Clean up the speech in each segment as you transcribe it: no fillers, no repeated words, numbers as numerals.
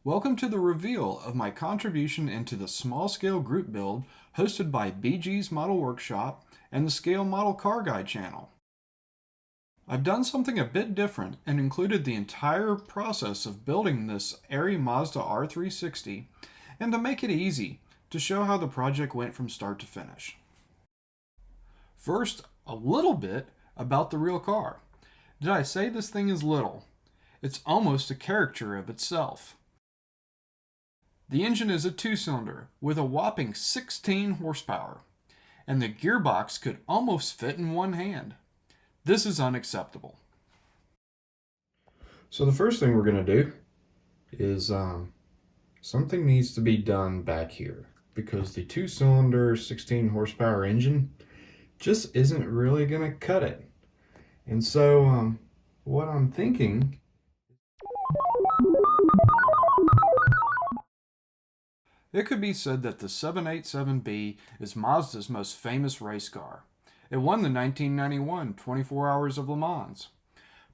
Welcome to the reveal of my contribution into the small-scale group build hosted by BG's Model Workshop and the Scale Model Car Guide channel. I've done something a bit different and included the entire process of building this airy Mazda R360, and to make it easy, to show how the project went from start to finish. First, a little bit about the real car. Did I say this thing is little? It's almost a caricature of itself. The engine is a 2-cylinder with a whopping 16 horsepower, and the gearbox could almost fit in one hand. This is unacceptable. So the first thing we're going to do is something needs to be done back here, because the 2-cylinder 16 horsepower engine just isn't really going to cut it. And so what I'm thinking, it could be said that the 787B is Mazda's most famous race car. It won the 1991 24 Hours of Le Mans.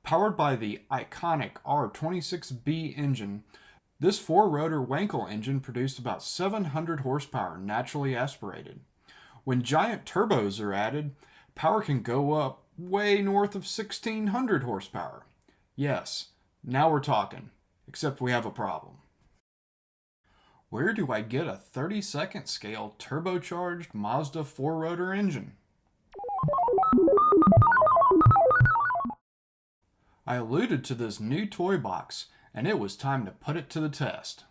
Powered by the iconic R26B engine, this 4-rotor Wankel engine produced about 700 horsepower naturally aspirated. When giant turbos are added, power can go up way north of 1600 horsepower. Yes, now we're talking, except we have a problem. Where do I get a 32nd scale turbocharged Mazda 4-rotor engine? I alluded to this new toy box, and it was time to put it to the test.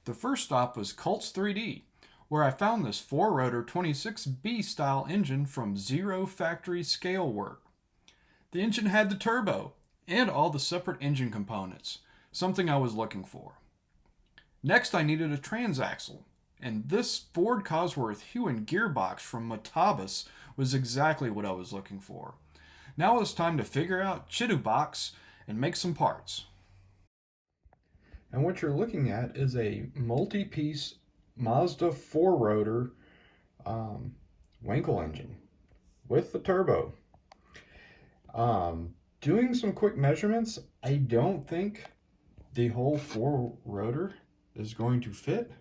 The first stop was Cults 3D, where I found this 4-rotor 26B style engine from zero factory scale work. The engine had the turbo and all the separate engine components, something I was looking for. Next, I needed a transaxle, and this Ford Cosworth Huen gearbox from Metabus was exactly what I was looking for. Now it's time to figure out Chidubox and make some parts. And what you're looking at is a multi-piece Mazda 4-rotor Wankel engine with the turbo. Doing some quick measurements, I don't think the whole 4-rotor is going to fit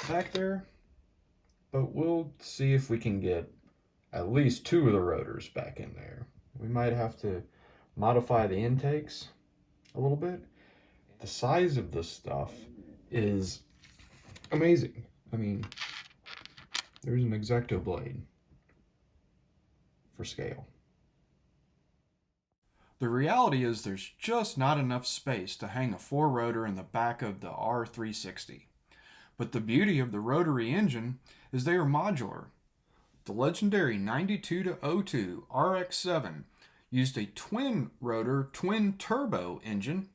back there, but we'll see if we can get at least 2 of the rotors back in there. We might have to modify the intakes a little bit. The size of this stuff is amazing. I mean, there's an X-Acto blade for scale. The reality is there's just not enough space to hang a 4-rotor in the back of the R360. But the beauty of the rotary engine is they are modular. The legendary 92-02 RX-7 used a twin-rotor, twin-turbo engine,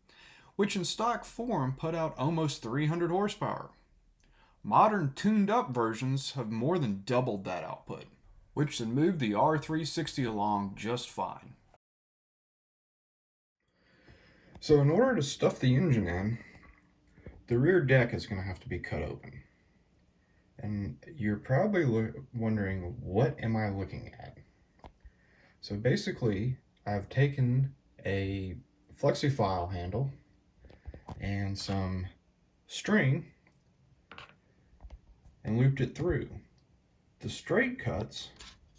which in stock form put out almost 300 horsepower. Modern tuned-up versions have more than doubled that output, which should move the R360 along just fine. So in order to stuff the engine in, the rear deck is going to have to be cut open. And you're probably wondering, what am I looking at? So basically, I've taken a flexi-file handle and some string and looped it through. The straight cuts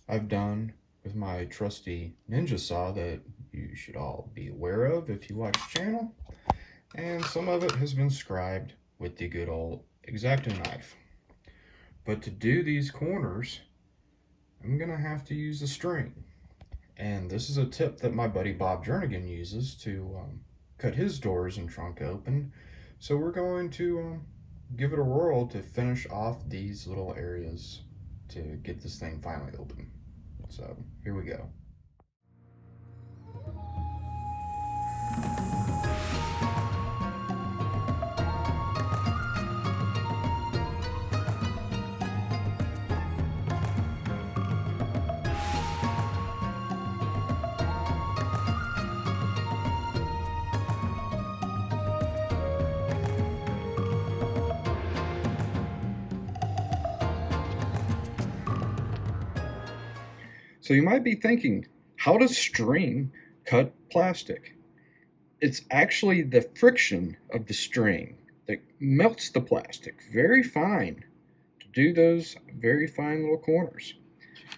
I've done with my trusty ninja saw that you should all be aware of if you watch the channel, and some of it has been scribed with the good old X-Acto knife. But to do these corners, I'm gonna have to use a string, and this is a tip that my buddy Bob Jernigan uses to cut his doors and trunk open. So we're going to give it a whirl to finish off these little areas to get this thing finally open. So here we go. So you might be thinking, how does string cut plastic? It's actually the friction of the string that melts the plastic very fine to do those very fine little corners.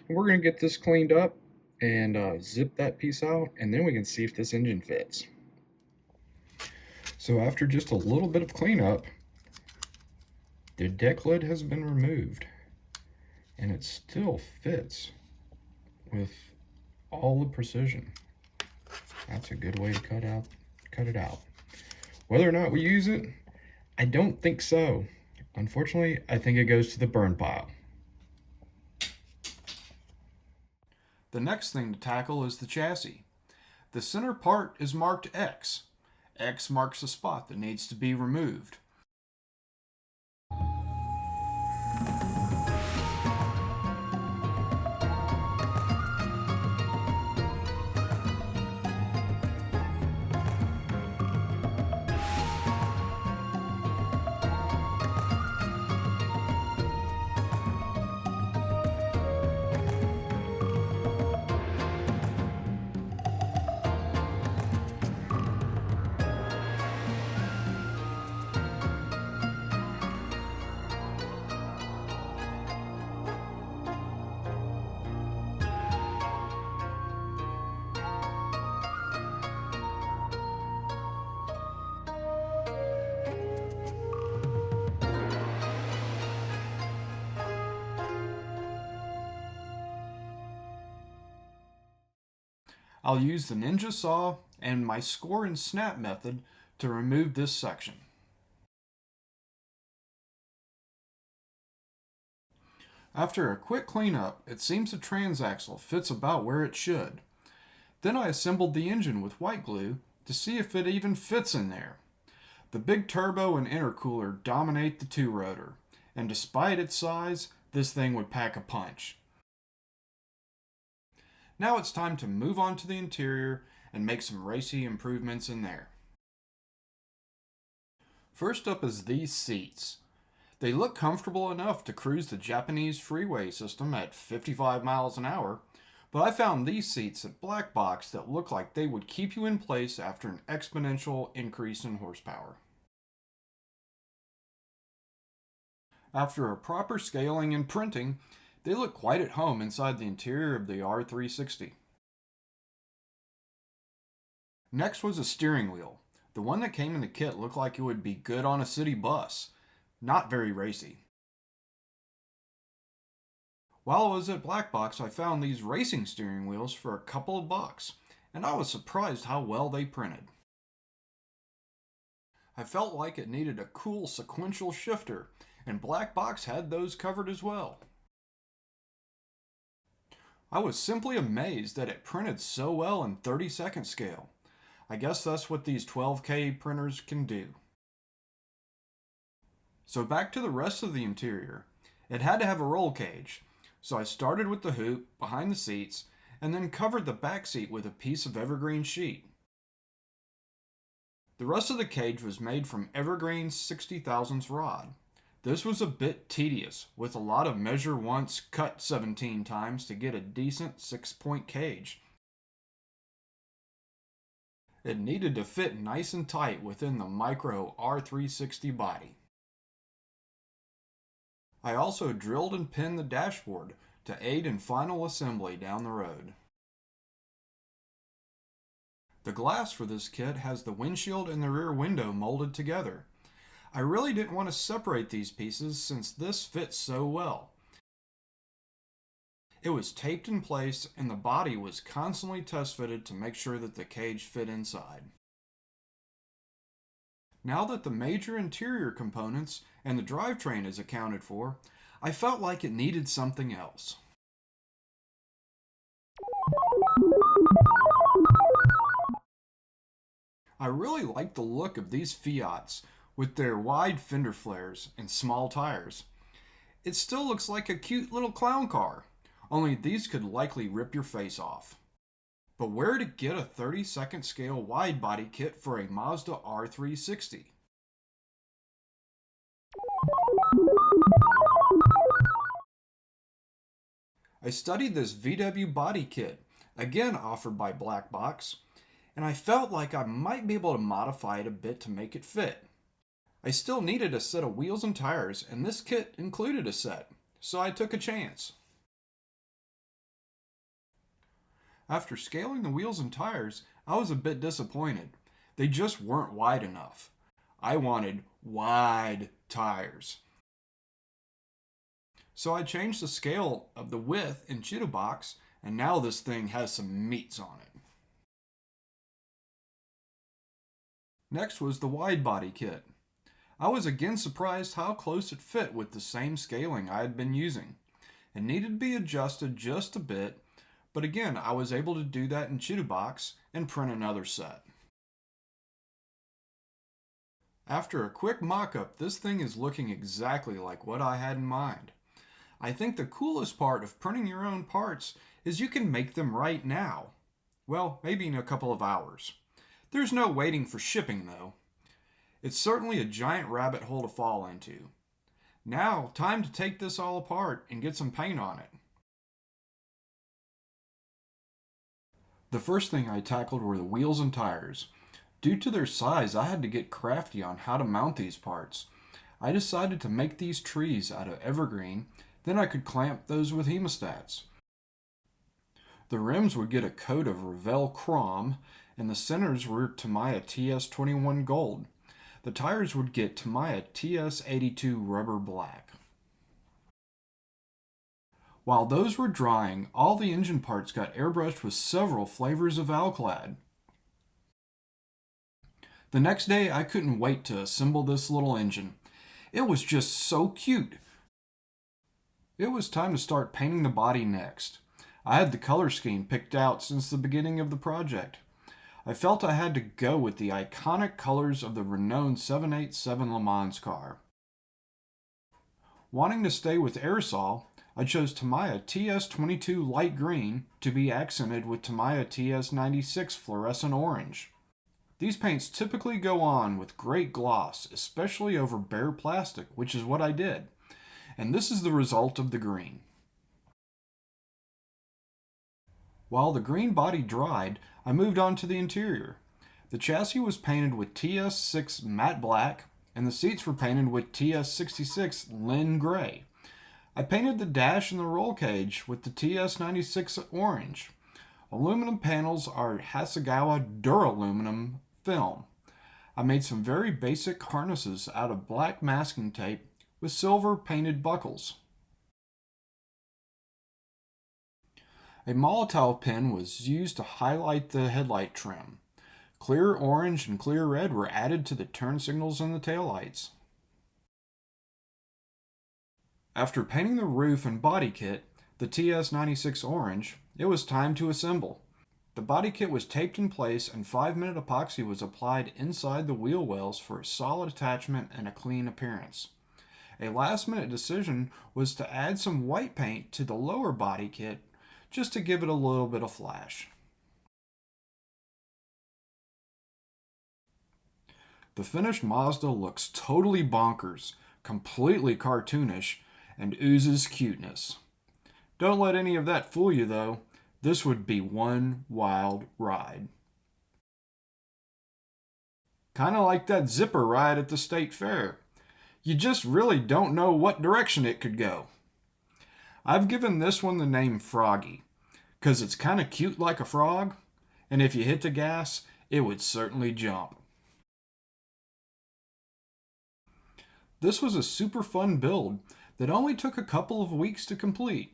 And we're going to get this cleaned up and zip that piece out, and then we can see if this engine fits. So after just a little bit of cleanup, the deck lid has been removed, and it still fits with all the precision. That's a good way to cut it out. Whether or not we use it, I don't think so. Unfortunately, I think it goes to the burn pile. The next thing to tackle is the chassis. The center part is marked X. X marks the spot that needs to be removed. I'll use the Ninja saw and my score and snap method to remove this section. After a quick cleanup, it seems the transaxle fits about where it should. Then I assembled the engine with white glue to see if it even fits in there. The big turbo and intercooler dominate the two-rotor, and despite its size, this thing would pack a punch. Now it's time to move on to the interior and make some racy improvements in there. First up is these seats. They look comfortable enough to cruise the Japanese freeway system at 55 miles an hour, but I found these seats at Black Box that look like they would keep you in place after an exponential increase in horsepower. After a proper scaling and printing, they look quite at home inside the interior of the R360. Next was a steering wheel. The one that came in the kit looked like it would be good on a city bus. Not very racy. While I was at Black Box, I found these racing steering wheels for a couple of bucks, and I was surprised how well they printed. I felt like it needed a cool sequential shifter, and Black Box had those covered as well. I was simply amazed that it printed so well in 30-second scale. I guess that's what these 12K printers can do. So back to the rest of the interior. It had to have a roll cage, so I started with the hoop behind the seats and then covered the back seat with a piece of evergreen sheet. The rest of the cage was made from evergreen 60 thousandths rod. This was a bit tedious, with a lot of measure once, cut 17 times to get a decent 6-point cage. It needed to fit nice and tight within the micro R360 body. I also drilled and pinned the dashboard to aid in final assembly down the road. The glass for this kit has the windshield and the rear window molded together. I really didn't want to separate these pieces since this fits so well. It was taped in place and the body was constantly test fitted to make sure that the cage fit inside. Now that the major interior components and the drivetrain is accounted for, I felt like it needed something else. I really like the look of these Fiats with their wide fender flares and small tires. It still looks like a cute little clown car, only these could likely rip your face off. But where to get a 30-second scale wide-body kit for a Mazda R360? I studied this VW body kit, again offered by Black Box, and I felt like I might be able to modify it a bit to make it fit. I still needed a set of wheels and tires, and this kit included a set, so I took a chance. After scaling the wheels and tires, I was a bit disappointed. They just weren't wide enough. I wanted wide tires. So I changed the scale of the width in Cheetah Box, and now this thing has some meats on it. Next was the Widebody kit. I was again surprised how close it fit with the same scaling I had been using. It needed to be adjusted just a bit, but again I was able to do that in Cheetah Box and print another set. After a quick mock-up, this thing is looking exactly like what I had in mind. I think the coolest part of printing your own parts is you can make them right now. Well, maybe in a couple of hours. There's no waiting for shipping though. It's certainly a giant rabbit hole to fall into. Now, time to take this all apart and get some paint on it. The first thing I tackled were the wheels and tires. Due to their size, I had to get crafty on how to mount these parts. I decided to make these trees out of evergreen, then I could clamp those with hemostats. The rims would get a coat of Revell Chrome, and the centers were Tamiya TS21 Gold. The tires would get Tamiya TS82 Rubber Black. While those were drying, all the engine parts got airbrushed with several flavors of Alclad. The next day, I couldn't wait to assemble this little engine. It was just so cute. It was time to start painting the body next. I had the color scheme picked out since the beginning of the project. I felt I had to go with the iconic colors of the renowned 787 Le Mans car. Wanting to stay with aerosol, I chose Tamiya TS22 Light Green to be accented with Tamiya TS96 Fluorescent Orange. These paints typically go on with great gloss, especially over bare plastic, which is what I did. And this is the result of the green. While the green body dried, I moved on to the interior. The chassis was painted with TS6 Matte Black, and the seats were painted with TS66 Lin Gray. I painted the dash and the roll cage with the TS96 Orange. Aluminum panels are Hasegawa Duraluminum film. I made some very basic harnesses out of black masking tape with silver painted buckles. A Molotov pen was used to highlight the headlight trim. Clear orange and clear red were added to the turn signals and the taillights. After painting the roof and body kit, the TS96 Orange, it was time to assemble. The body kit was taped in place and 5-minute epoxy was applied inside the wheel wells for a solid attachment and a clean appearance. A last-minute decision was to add some white paint to the lower body kit just to give it a little bit of flash. The finished Mazda looks totally bonkers, completely cartoonish, and oozes cuteness. Don't let any of that fool you though. This would be one wild ride. Kinda like that zipper ride at the state fair. You just really don't know what direction it could go. I've given this one the name Froggy, 'cause it's kinda cute like a frog, and if you hit the gas, it would certainly jump. This was a super fun build that only took a couple of weeks to complete.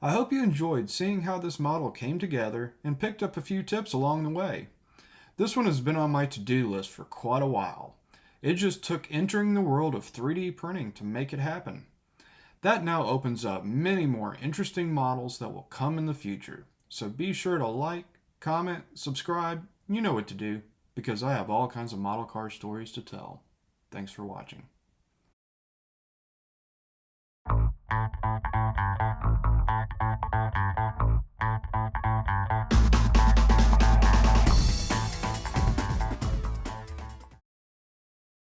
I hope you enjoyed seeing how this model came together and picked up a few tips along the way. This one has been on my to-do list for quite a while. It just took entering the world of 3D printing to make it happen. That now opens up many more interesting models that will come in the future. So be sure to like, comment, subscribe, you know what to do, because I have all kinds of model car stories to tell. Thanks for watching.